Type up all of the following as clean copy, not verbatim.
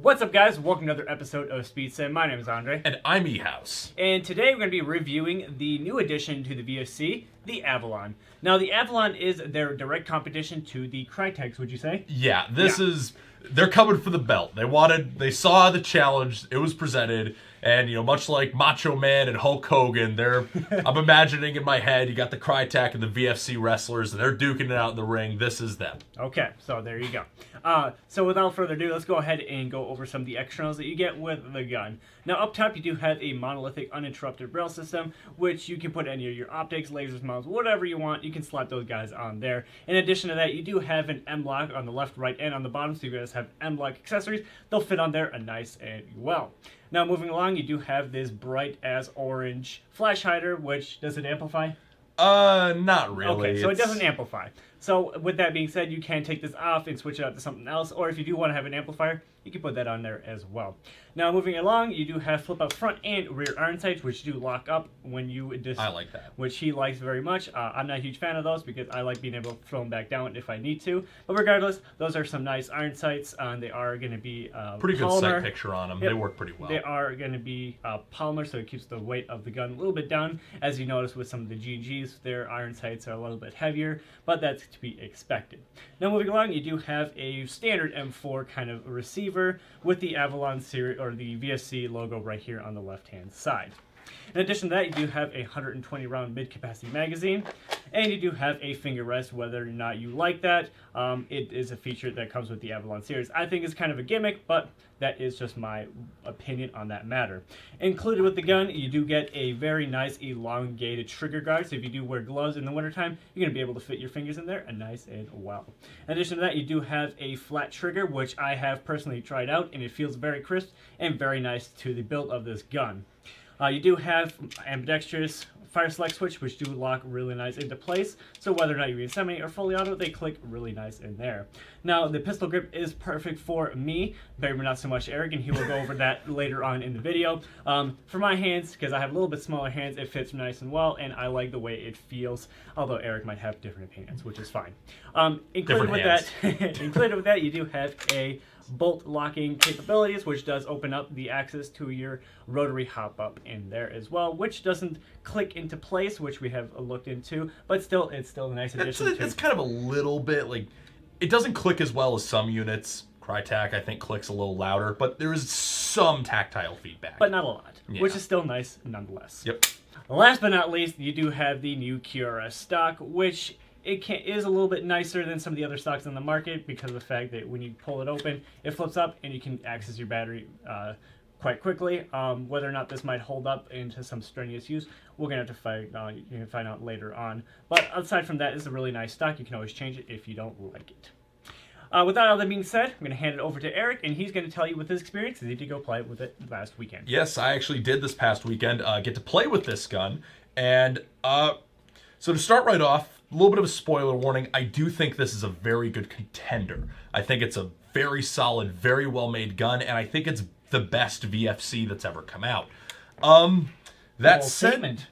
What's up, guys? Welcome to another episode of SpeedSim. My name is Andre. And I'm eHouse. And today we're going to be reviewing the new addition to the VFC, the Avalon. Now, the Avalon is their direct competition to the Krytac, would you say? Yeah, they're coming for the belt. They saw the challenge, it was presented, and, much like Macho Man and Hulk Hogan, I'm imagining in my head, you got the Krytac and the VFC wrestlers, and they're duking it out in the ring. This is them. Okay, so there you go. So without further ado, let's go ahead and go over some of the externals that you get with the gun. Now, up top, you do have a monolithic uninterrupted rail system, which you can put any of your optics, lasers, mounts, whatever you want. You can slap those guys on there. In addition to that, you do have an M-lock on the left, right, and on the bottom, so you guys have M-lock accessories. They'll fit on there nice and well. Now, moving along, you do have this bright as orange flash hider, which does it amplify? Not really. Okay, so it doesn't amplify. So with that being said, you can take this off and switch it out to something else, or if you do want to have an amplifier, you can put that on there as well. Now, moving along, you do have flip-out front and rear iron sights, which do lock up when you I like that. Which he likes very much. I'm not a huge fan of those because I like being able to throw them back down if I need to. But regardless, those are some nice iron sights. They are going to be pretty good polymer. sight picture on them. Yep. They work pretty well. They are going to be polymer, so it keeps the weight of the gun a little bit down. As you notice with some of the GGs, their iron sights are a little bit heavier, but that's to be expected. Now, moving along, you do have a standard M4 kind of receiver with the Avalon series or the VFC logo right here on the left-hand side. In addition to that, you do have a 120-round mid-capacity magazine, and you do have a finger rest, whether or not you like that. It is a feature that comes with the Avalon series. I think it's kind of a gimmick, but that is just my opinion on that matter. Included with the gun, you do get a very nice elongated trigger guard, so if you do wear gloves in the wintertime, you're going to be able to fit your fingers in there nice and well. In addition to that, you do have a flat trigger, which I have personally tried out, and it feels very crisp and very nice to the build of this gun. You do have ambidextrous fire select switch, which do lock really nice into place, so whether or not you're in semi or fully auto, they click really nice in there. Now, the pistol grip is perfect for me, but not so much Eric, and he will go over that later on in the video. For my hands, because I have a little bit smaller hands, it fits nice and well, and I like the way it feels, although Eric might have different opinions, which is fine. Included with that, you do have a bolt locking capabilities, which does open up the access to your rotary hop up in there as well, which doesn't click into place, which we have looked into, but still, it's still a nice addition. It's kind of a little bit like, it doesn't click as well as some units. Krytac, I think, clicks a little louder, but there is some tactile feedback. But not a lot, which is still nice nonetheless. Yep. Last but not least, you do have the new QRS stock, which is a little bit nicer than some of the other stocks on the market because of the fact that when you pull it open, it flips up and you can access your battery quite quickly. Whether or not this might hold up into some strenuous use, we're going to have to find out later on. But aside from that, it's a really nice stock. You can always change it if you don't like it. With that all that being said, I'm going to hand it over to Eric, and he's going to tell you with his experience, as he did go play with it last weekend. Yes, I actually did this past weekend get to play with this gun, and so to start right off, a little bit of a spoiler warning, I do think this is a very good contender. I think it's a very solid, very well-made gun, and I think it's the best VFC that's ever come out. That said,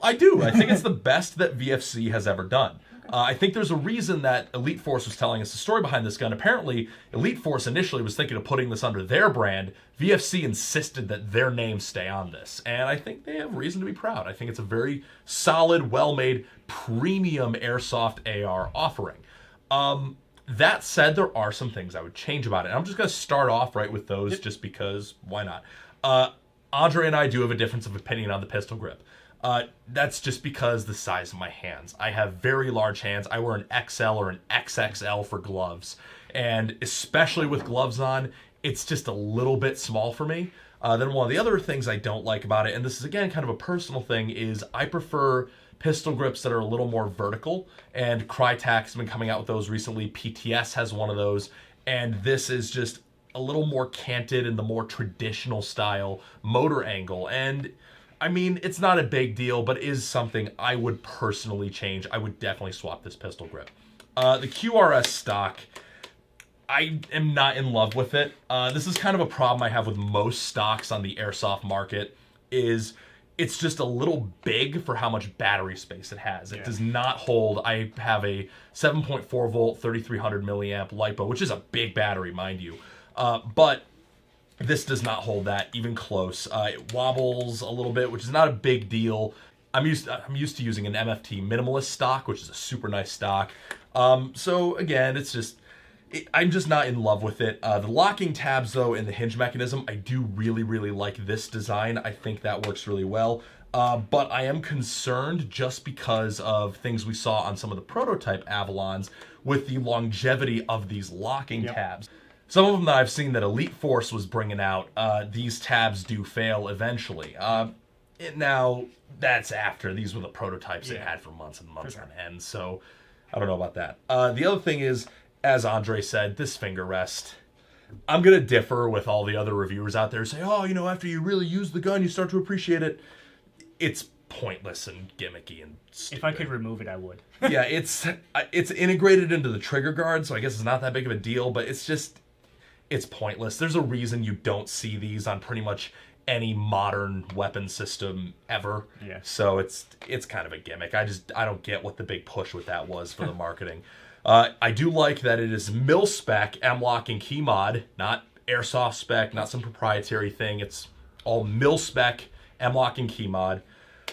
I do. I think it's the best that VFC has ever done. I think there's a reason that Elite Force was telling us the story behind this gun. Apparently, Elite Force initially was thinking of putting this under their brand. VFC insisted that their name stay on this, and I think they have reason to be proud. I think it's a very solid, well-made, premium airsoft AR offering. That said, there are some things I would change about it. And I'm just going to start off right with those just because, why not? Andre and I do have a difference of opinion on the pistol grip. That's just because the size of my hands. I have very large hands. I wear an XL or an XXL for gloves. And especially with gloves on, it's just a little bit small for me. Then one of the other things I don't like about it, and this is again kind of a personal thing, is I prefer pistol grips that are a little more vertical. And Krytac's been coming out with those recently. PTS has one of those. And this is just a little more canted in the more traditional style motor angle. And I mean, it's not a big deal, but is something I would personally change. I would definitely swap this pistol grip. The QRS stock, I am not in love with it. This is kind of a problem I have with most stocks on the airsoft market, is it's just a little big for how much battery space it has. It does not hold. I have a 7.4 volt, 3300 milliamp LiPo, which is a big battery, mind you. But This does not hold that even close. It wobbles a little bit, which is not a big deal. I'm used to using an MFT minimalist stock, which is a super nice stock. So again, I'm just not in love with it. The locking tabs, though, and the hinge mechanism, I do really like this design. I think that works really well. But I am concerned just because of things we saw on some of the prototype Avalons with the longevity of these locking tabs. Some of them that I've seen that Elite Force was bringing out, these tabs do fail eventually. Now, that's after. These were the prototypes they had for months and months on end, so I don't know about that. The other thing is, as Andre said, this finger rest. I'm going to differ with all the other reviewers out there who say, oh, you know, after you really use the gun, you start to appreciate it. It's pointless and gimmicky and stupid. If I could remove it, I would. Yeah, it's integrated into the trigger guard, so I guess it's not that big of a deal, but it's pointless. There's a reason you don't see these on pretty much any modern weapon system ever. Yeah. So it's kind of a gimmick. I don't get what the big push with that was for the marketing. I do like that it is mil-spec M-Lock and key mod, not airsoft spec, not some proprietary thing. It's all mil-spec M-Lock and key mod.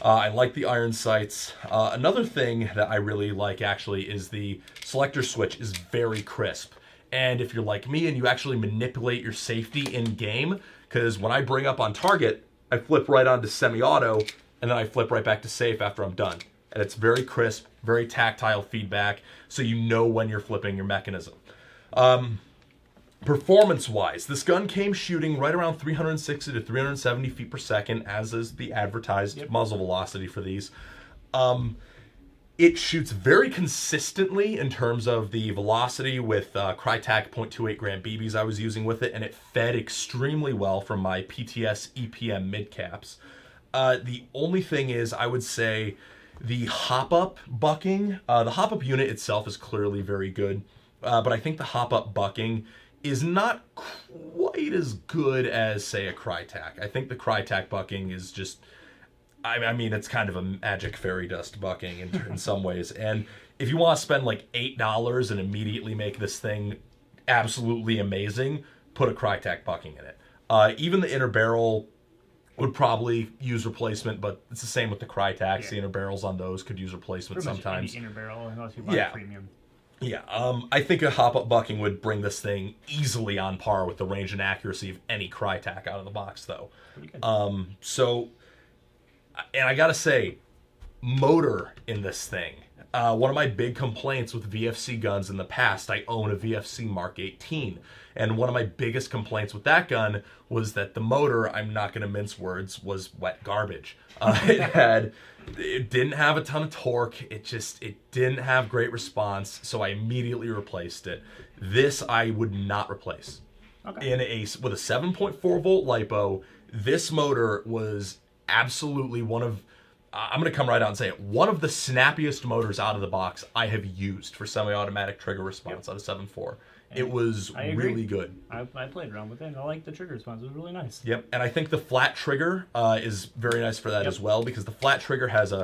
I like the iron sights. Another thing that I really like, actually, is the selector switch is very crisp. And if you're like me and you actually manipulate your safety in-game, because when I bring up on target, I flip right onto semi-auto, and then I flip right back to safe after I'm done. And it's very crisp, very tactile feedback, so you know when you're flipping your mechanism. Performance-wise, this gun came shooting right around 360 to 370 feet per second, as is the advertised muzzle velocity for these. It shoots very consistently in terms of the velocity with Krytac 0.28 gram BBs I was using with it, and it fed extremely well from my PTS EPM mid-caps. The only thing is, I would say, the hop-up bucking. The hop-up unit itself is clearly very good, but I think the hop-up bucking is not quite as good as, say, a Krytac. I think the Krytac bucking is just... I mean, it's kind of a magic fairy dust bucking in some ways. And if you want to spend like $8 and immediately make this thing absolutely amazing, put a Krytac bucking in it. Even the inner barrel would probably use replacement, but it's the same with the Krytacs. Yeah. The inner barrels on those could use replacement sometimes. Any inner barrel, unless you buy premium. Yeah, I think a hop-up bucking would bring this thing easily on par with the range and accuracy of any Krytac out of the box, though. And I gotta say, motor in this thing. One of my big complaints with VFC guns in the past, I own a VFC Mark 18. And one of my biggest complaints with that gun was that the motor, I'm not going to mince words, was wet garbage. It didn't have a ton of torque. It didn't have great response. So I immediately replaced it. This I would not replace. Okay. With a 7.4 volt LiPo, this motor was absolutely one of, I'm going to come right out and say it, one of the snappiest motors out of the box I have used for semi-automatic trigger response out of 7.4. It was really good. I played around with it, and I liked the trigger response. It was really nice. Yep, and I think the flat trigger is very nice for that as well, because the flat trigger has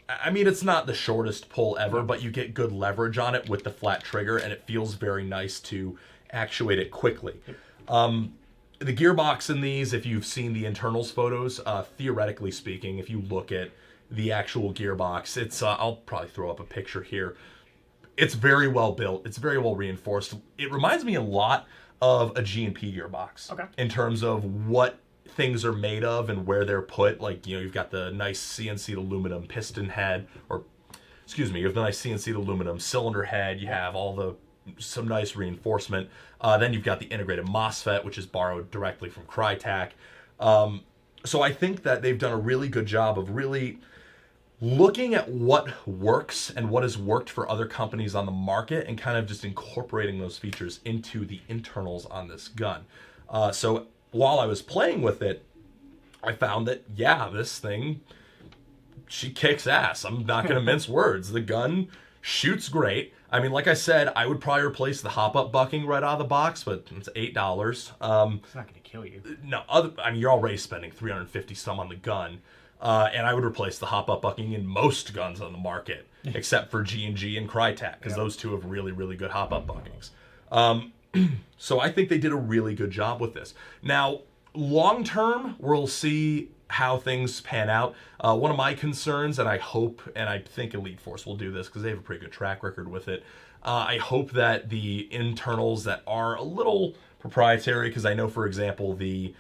it's not the shortest pull ever, but you get good leverage on it with the flat trigger, and it feels very nice to actuate it quickly. Yep. The gearbox in these, if you've seen the internals photos, theoretically speaking, if you look at the actual gearbox, it's I'll probably throw up a picture here. It's very well built. It's very well reinforced. It reminds me a lot of a G&P gearbox in terms of what things are made of and where they're put. Like, you've got the nice CNC aluminum piston head, you have the nice CNC aluminum cylinder head. You have some nice reinforcement. Then you've got the integrated MOSFET, which is borrowed directly from Krytac. So I think that they've done a really good job of really looking at what works and what has worked for other companies on the market and kind of just incorporating those features into the internals on this gun. So while I was playing with it, I found that, this thing, she kicks ass. I'm not going to mince words. The gun shoots great. I mean, like I said, I would probably replace the hop-up bucking right out of the box, but it's $8. It's not going to kill you. No, you're already spending $350 some on the gun. And I would replace the hop-up bucking in most guns on the market, except for G&G and Krytac, because those two have really, really good hop-up buckings. So I think they did a really good job with this. Now, long term, we'll see how things pan out. One of my concerns, and I hope, and I think Elite Force will do this because they have a pretty good track record with it. I hope that the internals that are a little proprietary, because I know, for example, the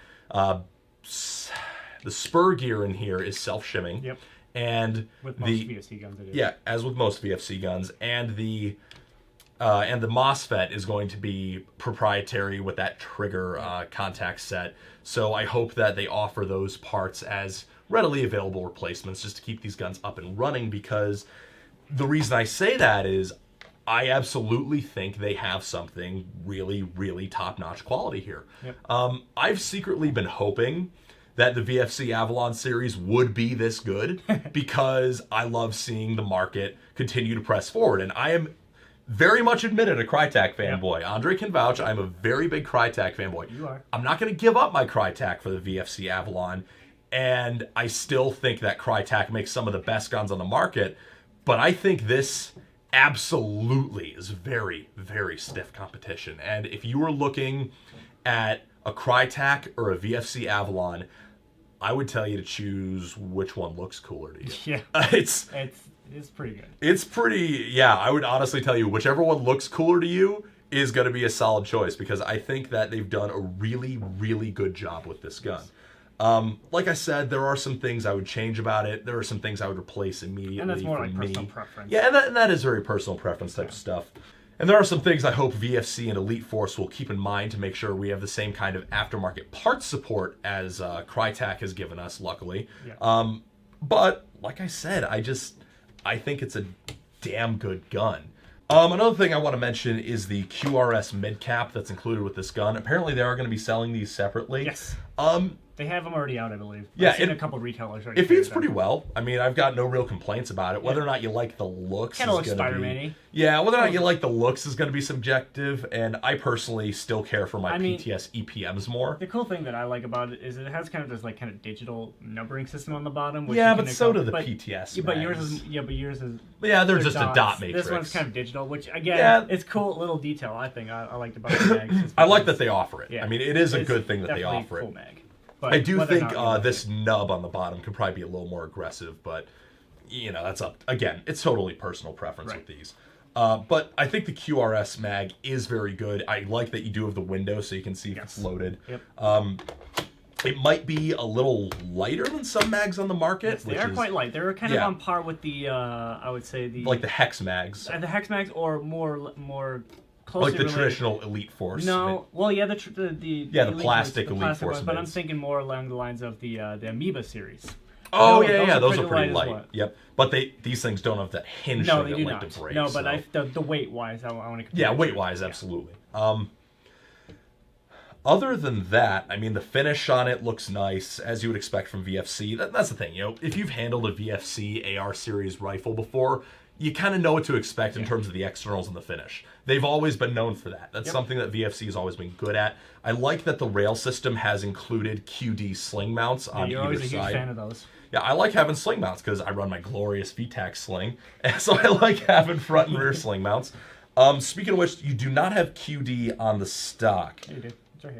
spur gear in here is self-shimming. Yep. And with most VFC guns, it is. Yeah, as with most VFC guns, and the MOSFET is going to be proprietary with that trigger contact set. So I hope that they offer those parts as readily available replacements just to keep these guns up and running, because the reason I say that is I absolutely think they have something really, really top-notch quality here. Yep. I've secretly been hoping that the VFC Avalon series would be this good because I love seeing the market continue to press forward. And I am very much admitted a Krytac fanboy. Yep. Andre can vouch. I'm a very big Krytac fanboy. You are. I'm not going to give up my Krytac for the VFC Avalon, and I still think that Krytac makes some of the best guns on the market, but I think this absolutely is very, very stiff competition. And if you were looking at a Krytac or a VFC Avalon, I would tell you to choose which one looks cooler to you. Yeah. It's pretty good. It's pretty, yeah, I would honestly tell you whichever one looks cooler to you is going to be a solid choice, because I think that they've done a really, really good job with this gun. Like I said, there are some things I would change about it. There are some things I would replace immediately. And that's more like personal preference. Yeah, and that is very personal preference type of stuff. And there are some things I hope VFC and Elite Force will keep in mind to make sure we have the same kind of aftermarket parts support as Krytac has given us, luckily. Yeah. But, like I said, I think it's a damn good gun. Another thing I want to mention is the QRS mid-cap that's included with this gun. Apparently they are going to be selling these separately. Yes. They have them already out, I believe. Yeah, I've seen a couple retailers already. It feeds pretty well. I mean, I've got no real complaints about it. Whether or not you like the looks kind of looks Spider-Man-y. Yeah, whether or not you like the looks is going to be subjective, and I personally still care for my PTS EPMs more. The cool thing that I like about it is it has kind of this kind of digital numbering system on the bottom. Which yeah, but so do the PTS. Yeah, but yours is yeah, they're just dots. A dot matrix. This one's kind of digital, which again, it's cool little detail. I think I liked about the mags. I like that they offer it. Yeah, I mean, it is a good thing that they offer cool it. Mag. But I do think this nub on the bottom could probably be a little more aggressive, but you know, that's up again. It's totally personal preference with these. But I think the QRS mag is very good. I like that you do have the window so you can see if it's loaded. Yep. It might be a little lighter than some mags on the market. Yes, they are quite light. They're kind of on par with the I would say the like the Hex mags. The Hex mags, or more closely like the related. traditional Elite Force. No, well, yeah, the plastic Elite Force ones, but I'm thinking more along the lines of the Amoeba series. Oh yeah, those are pretty light. Well. Yep, but these things don't have that hinge no, thing they do that not. to break. No, but the weight wise, I want to compare. Yeah, weight wise, absolutely. Other than that, I mean, the finish on it looks nice, as you would expect from VFC. That's the thing, you know, if you've handled a VFC AR series rifle before, you kind of know what to expect in terms of the externals and the finish. They've always been known for that. That's something that VFC has always been good at. I like that the rail system has included QD sling mounts on either side. You're always a huge fan of those. Yeah, I like having sling mounts because I run my glorious VTAC sling, and so I like having front and rear sling mounts. Speaking of which, you do not have QD on the stock. Yeah, you do. It's right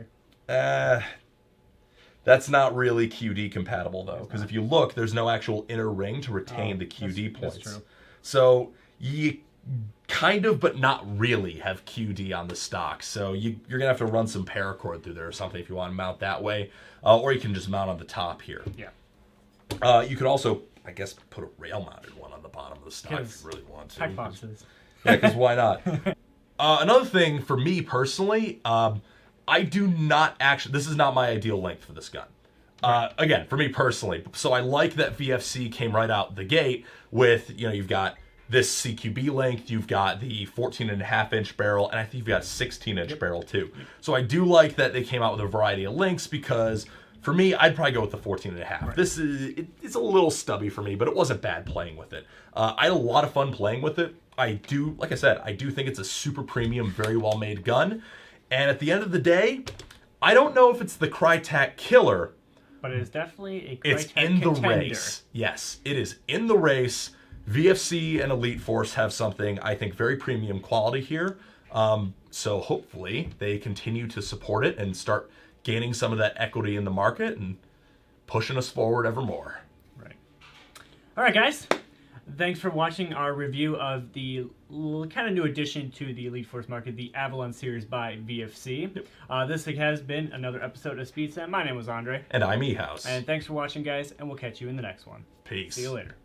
here. That's not really QD compatible, though, because if you look, there's no actual inner ring to retain the QD points. That's true. So you kind of, but not really, have QD on the stock. So you're going to have to run some paracord through there or something if you want to mount that way. Or you can just mount on the top here. Yeah. You could also, I guess, put a rail-mounted one on the bottom of the stock if you really want to. Type boxes. Yeah, because why not? Another thing for me personally, I do not actually, this is not my ideal length for this gun. Again, for me personally. So I like that VFC came right out the gate with, you know, you've got this CQB length, you've got the 14.5-inch barrel, and I think you've got a 16-inch barrel too. So I do like that they came out with a variety of lengths because for me, I'd probably go with the 14.5. Right. This is, it's a little stubby for me, but it wasn't bad playing with it. I had a lot of fun playing with it. I do, like I said, I do think it's a super premium, very well-made gun. And at the end of the day, I don't know if it's the Krytac killer, but it is definitely a Krytac it's in the contender. race. Yes, it is in the race. VFC and Elite Force have something, I think, very premium quality here. So hopefully they continue to support it and start gaining some of that equity in the market and pushing us forward ever more. Right. All right, guys. Thanks for watching our review of the kind of new addition to the Elite Force market, the Avalon series by VFC. Yep. This has been another episode of SpeedSim. My name was Andre. And I'm Ehouse. And thanks for watching, guys, and we'll catch you in the next one. Peace. See you later.